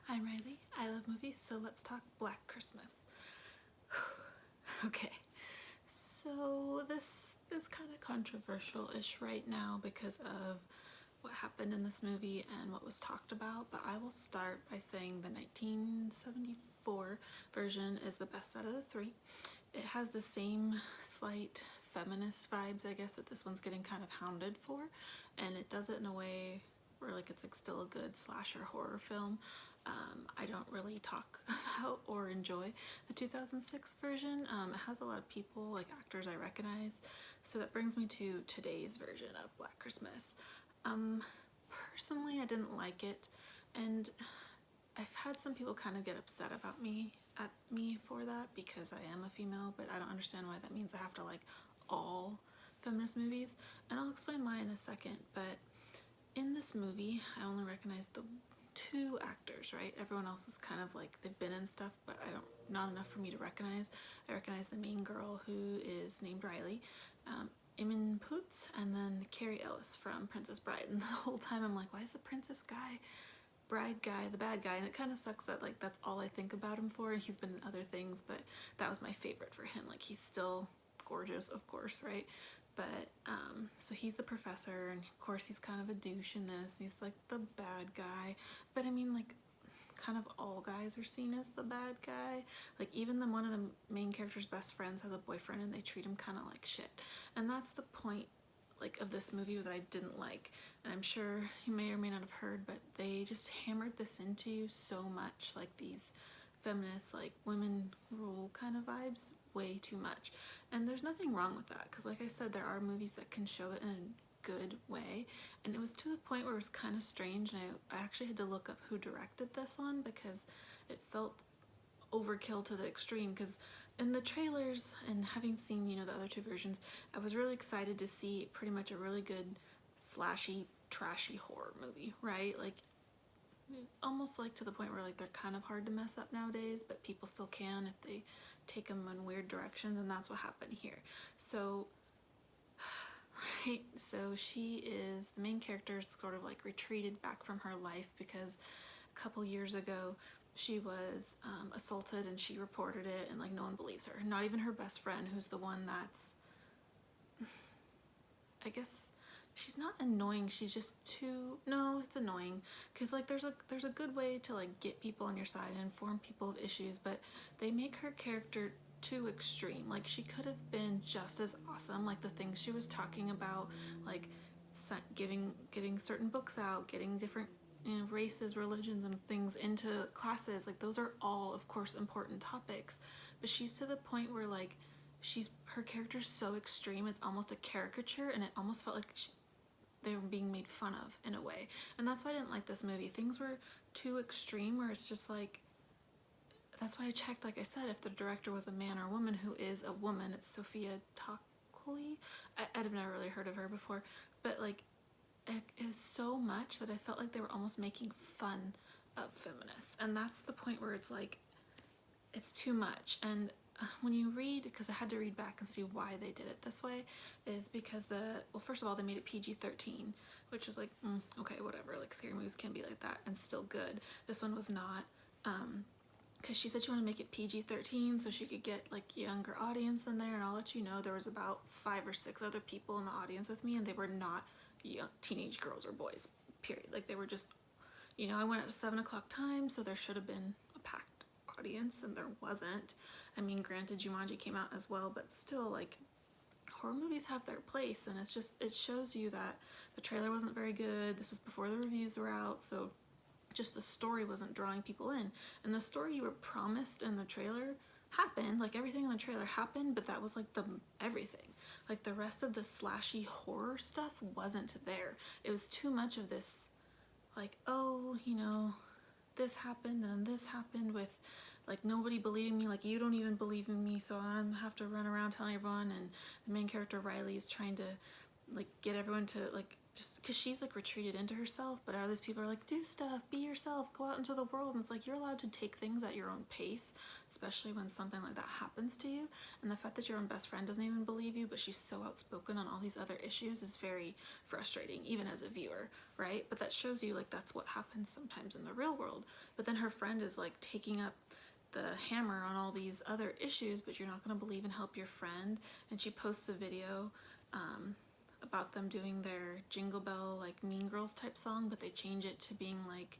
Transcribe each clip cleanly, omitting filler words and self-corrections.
I'm Riley. I love movies, so let's talk Black Christmas. Okay, so this is kind of controversial-ish right now because of what happened in this movie and what was talked about, but I will start by saying the 1974 version is the best out of the three. It has the same slight feminist vibes, I guess, that this one's getting kind of hounded for, and it does it in a way where like it's like still a good slasher horror film. I don't really talk about or enjoy the 2006 version. It has a lot of people, like actors I recognize, so that brings me to today's version of Black Christmas. Personally, I didn't like it, and I've had some people kind of get upset about me for that because I am a female, but I don't understand why that means I have to like all feminist movies, and I'll explain why in a second. But in this movie, I only recognize the two actors, right? Everyone else is kind of like they've been in stuff, but not enough for me to recognize. I recognize the main girl who is named Riley, Imogen Poots, and then Cary Elwes from Princess Bride. And the whole time I'm like, why is the princess guy, bride guy, the bad guy? And it kind of sucks that like that's all I think about him for. He's been in other things, but that was my favorite for him. Like he's still gorgeous, of course, right? But so he's the professor, and of course he's kind of a douche in this. He's like the bad guy, but I mean like kind of all guys are seen as the bad guy. Like even one of the main character's best friends has a boyfriend and they treat him kind of like shit. And that's the point like of this movie that I didn't like. And I'm sure you may or may not have heard, but they just hammered this into you so much, like these feminist like women rule kind of vibes way too much. And there's nothing wrong with that because like I said, there are movies that can show it in a good way, and it was to the point where it was kind of strange, and I actually had to look up who directed this one because it felt overkill to the extreme. Because in the trailers and having seen the other two versions, I was really excited to see pretty much a really good slashy trashy horror movie, right? Like almost like to the point where like they're kind of hard to mess up nowadays, but people still can if they take them in weird directions, and that's what happened here. So right, so she is the main character, is sort of like retreated back from her life because a couple years ago she was assaulted, and she reported it, and like no one believes her, not even her best friend, who's the one that's, I guess she's not annoying, she's just too, no, it's annoying because like there's a good way to like get people on your side and inform people of issues, but they make her character too extreme. Like she could have been just as awesome, like the things she was talking about, like getting certain books out, getting different races, religions, and things into classes. Like those are all of course important topics, but she's to the point where like her character's so extreme it's almost a caricature, and it almost felt like they were being made fun of in a way. And that's why I didn't like this movie. Things were too extreme where it's just like, that's why I checked, like I said, if the director was a man or a woman. Who is a woman. It's Sophia Takal. I've never really heard of her before, but like it was so much that I felt like they were almost making fun of feminists, and that's the point where it's like it's too much. And when you read, because I had to read back and see why they did it this way, is because well, first of all, they made it PG-13, which is like, okay, whatever, like scary movies can be like that and still good. This one was not, because she said she wanted to make it PG-13 so she could get like younger audience in there, and I'll let you know there was about 5 or 6 other people in the audience with me, and they were not young teenage girls or boys, period. Like they were just, I went at a 7 o'clock time, so there should have been a packed audience, and there wasn't. I mean, granted, Jumanji came out as well, but still, like, horror movies have their place, and it shows you that the trailer wasn't very good. This was before the reviews were out, so just the story wasn't drawing people in. And the story you were promised in the trailer happened, like everything in the trailer happened, but that was like everything. Like the rest of the slashy horror stuff wasn't there. It was too much of this, like, oh, this happened and then this happened, with like nobody believing me, like you don't even believe in me, so I have to run around telling everyone. And the main character Riley is trying to like get everyone to like just because she's like retreated into herself, but others people are like, do stuff, be yourself, go out into the world. And it's like, you're allowed to take things at your own pace, especially when something like that happens to you. And the fact that your own best friend doesn't even believe you, but she's so outspoken on all these other issues is very frustrating, even as a viewer, right? But that shows you like that's what happens sometimes in the real world. But then her friend is like taking up the hammer on all these other issues, but you're not going to believe and help your friend. And she posts a video about them doing their Jingle Bell, like Mean Girls type song, but they change it to being like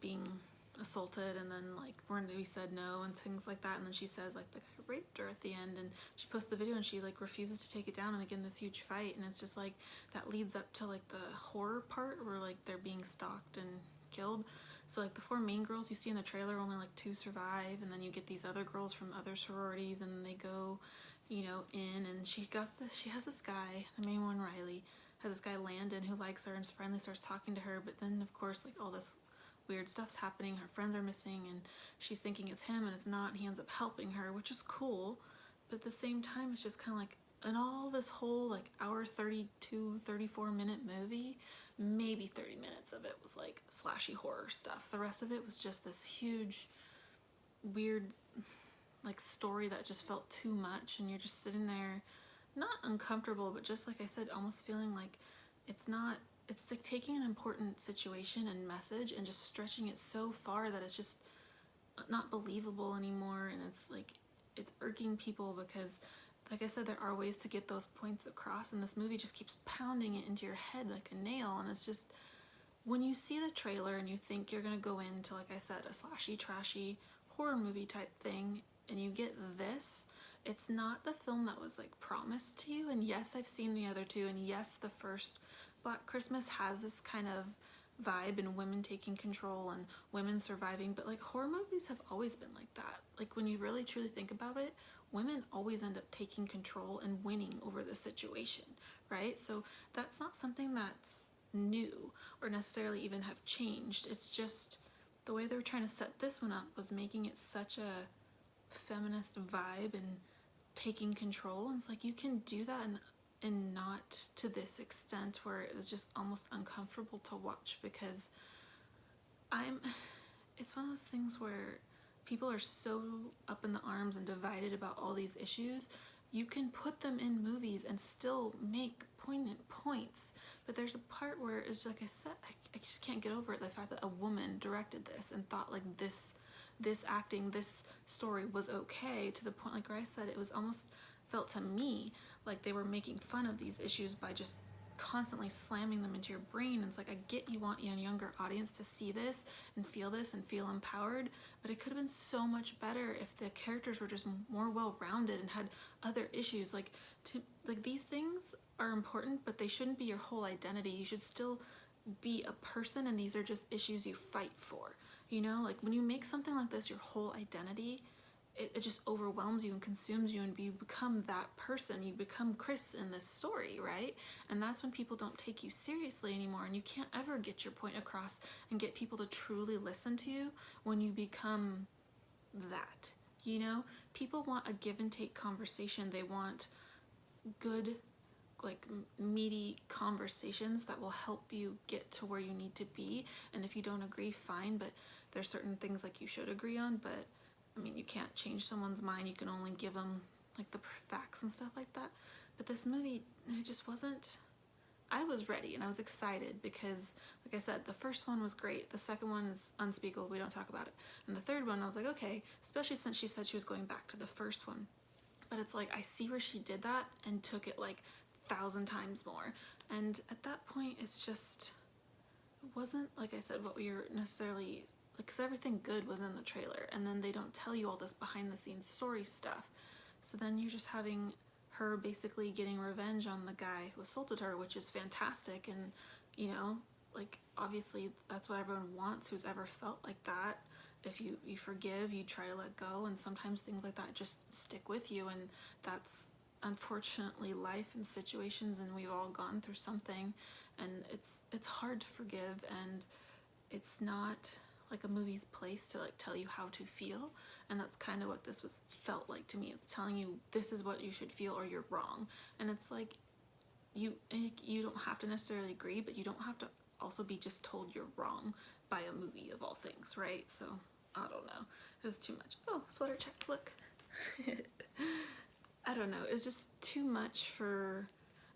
being assaulted, and then like when we said no and things like that, and then she says like the guy raped her at the end, and she posts the video and she like refuses to take it down, and they get in this huge fight, and it's just like that leads up to like the horror part where like they're being stalked and killed. So like the 4 main girls you see in the trailer, only like 2 survive, and then you get these other girls from other sororities, and they go, you know, in, and she has this guy, the main one, Riley, has this guy Landon who likes her and is friendly, starts talking to her, but then of course like all this weird stuff's happening, her friends are missing, and she's thinking it's him and it's not, and he ends up helping her, which is cool, but at the same time it's just kind of like, in all this whole like hour 34-minute movie, maybe 30 minutes of it was like slashy horror stuff. The rest of it was just this huge weird like story that just felt too much, and you're just sitting there not uncomfortable, but just like I said, almost feeling like it's like taking an important situation and message and just stretching it so far that it's just not believable anymore. And it's like it's irking people because like I said, there are ways to get those points across, and this movie just keeps pounding it into your head like a nail. And it's just, when you see the trailer and you think you're gonna go into, like I said, a slashy, trashy horror movie type thing, and you get this, it's not the film that was like promised to you. And yes, I've seen the other 2, and yes, the first Black Christmas has this kind of vibe and women taking control and women surviving, but like horror movies have always been like that. Like when you really truly think about it, women always end up taking control and winning over the situation, right? So that's not something that's new or necessarily even have changed. It's just the way they were trying to set this one up was making it such a feminist vibe and taking control. And it's like, you can do that and not to this extent where it was just almost uncomfortable to watch, because it's one of those things where people are so up in the arms and divided about all these issues. You can put them in movies and still make poignant points, but there's a part where it's like I said, I just can't get over it, the fact that a woman directed this and thought like this acting, this story was okay, to the point like where I said it was almost felt to me like they were making fun of these issues by just constantly slamming them into your brain. And it's like, I get you want a younger audience to see this and feel empowered, but it could have been so much better if the characters were just more well-rounded and had other issues. Like these things are important, but they shouldn't be your whole identity. You should still be a person, and these are just issues you fight for. You know, like when you make something like this your whole identity, it just overwhelms you and consumes you, and you become that person. You become Chris in this story, right? And that's when people don't take you seriously anymore, and you can't ever get your point across and get people to truly listen to you when you become that. You know, people want a give and take conversation. They want good, like meaty conversations that will help you get to where you need to be. And if you don't agree, fine, but there's certain things like you should agree on, but I mean, you can't change someone's mind. You can only give them like the facts and stuff like that. But this movie, it just wasn't. I was ready and I was excited because, like I said, the first one was great. The second one is unspeakable. We don't talk about it. And the third one, I was like, okay, especially since she said she was going back to the first one. But it's like, I see where she did that and took it like 1,000 times more. And at that point, it's just, it wasn't, like I said, what we were necessarily, like, because everything good was in the trailer, and then they don't tell you all this behind the scenes story stuff. So then you're just having her basically getting revenge on the guy who assaulted her, which is fantastic. And, you know, like, obviously that's what everyone wants who's ever felt like that. If you forgive, you try to let go, and sometimes things like that just stick with you, and that's unfortunately life and situations, and we've all gone through something, and it's hard to forgive, and it's not like a movie's place to like tell you how to feel. And that's kind of what this felt like to me. It's telling you this is what you should feel or you're wrong. And it's like, you don't have to necessarily agree, but you don't have to also be just told you're wrong by a movie of all things, right? So I don't know. It was too much. Oh, sweater check, look. I don't know. It's just too much for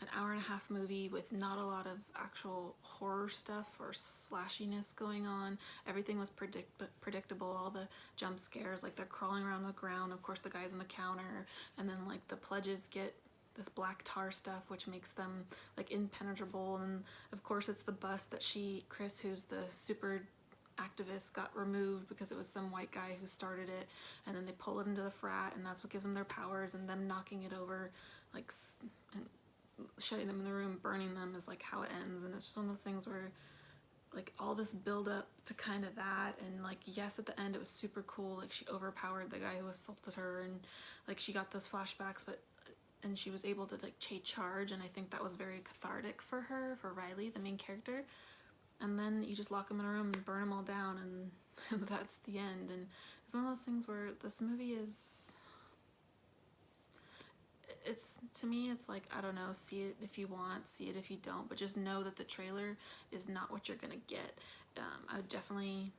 an hour-and-a-half movie with not a lot of actual horror stuff or slashiness going on. Everything was predictable. All the jump scares, like they're crawling around the ground. Of course, the guy's on the counter, and then like the pledges get this black tar stuff, which makes them like impenetrable. And of course, it's the bus that Chris, who's the super activist, got removed because it was some white guy who started it, and then they pull it into the frat, and that's what gives them their powers, and them knocking it over, like, and shutting them in the room, burning them is like how it ends. And it's just one of those things where like all this build up to kind of that, and like yes, at the end it was super cool, like she overpowered the guy who assaulted her, and like she got those flashbacks, and she was able to like take charge, and I think that was very cathartic for her, for Riley, the main character. And then you just lock them in a room and burn them all down, and that's the end. And it's one of those things where this movie is, it's, to me, it's like, I don't know, see it if you want, see it if you don't, but just know that the trailer is not what you're gonna get. I would definitely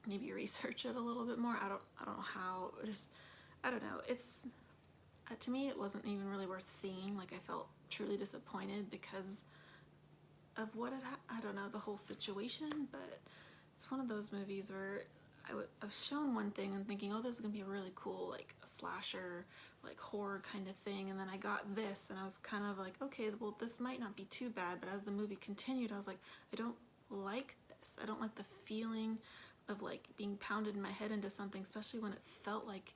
maybe research it a little bit more. I don't know how, just, I don't know. It's, to me, it wasn't even really worth seeing. Like, I felt truly disappointed because of what it I don't know, the whole situation. But it's one of those movies where I was shown one thing and thinking, oh, this is gonna be a really cool, like a slasher, like horror kind of thing, and then I got this, and I was kind of like, okay, well, this might not be too bad. But as the movie continued, I was like, I don't like this. I don't like the feeling of like being pounded in my head into something, especially when it felt like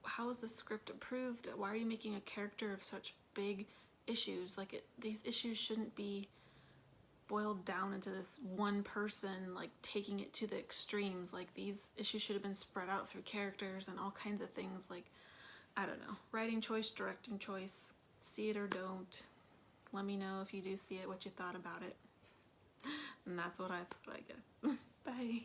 how is the script approved? Why are you making a character of such big issues? Like, these issues shouldn't be boiled down into this one person, like taking it to the extremes. Like, these issues should have been spread out through characters and all kinds of things. Like, I don't know, writing choice, directing choice, see it or don't. Let me know if you do see it, what you thought about it. And that's what I thought, I guess. Bye.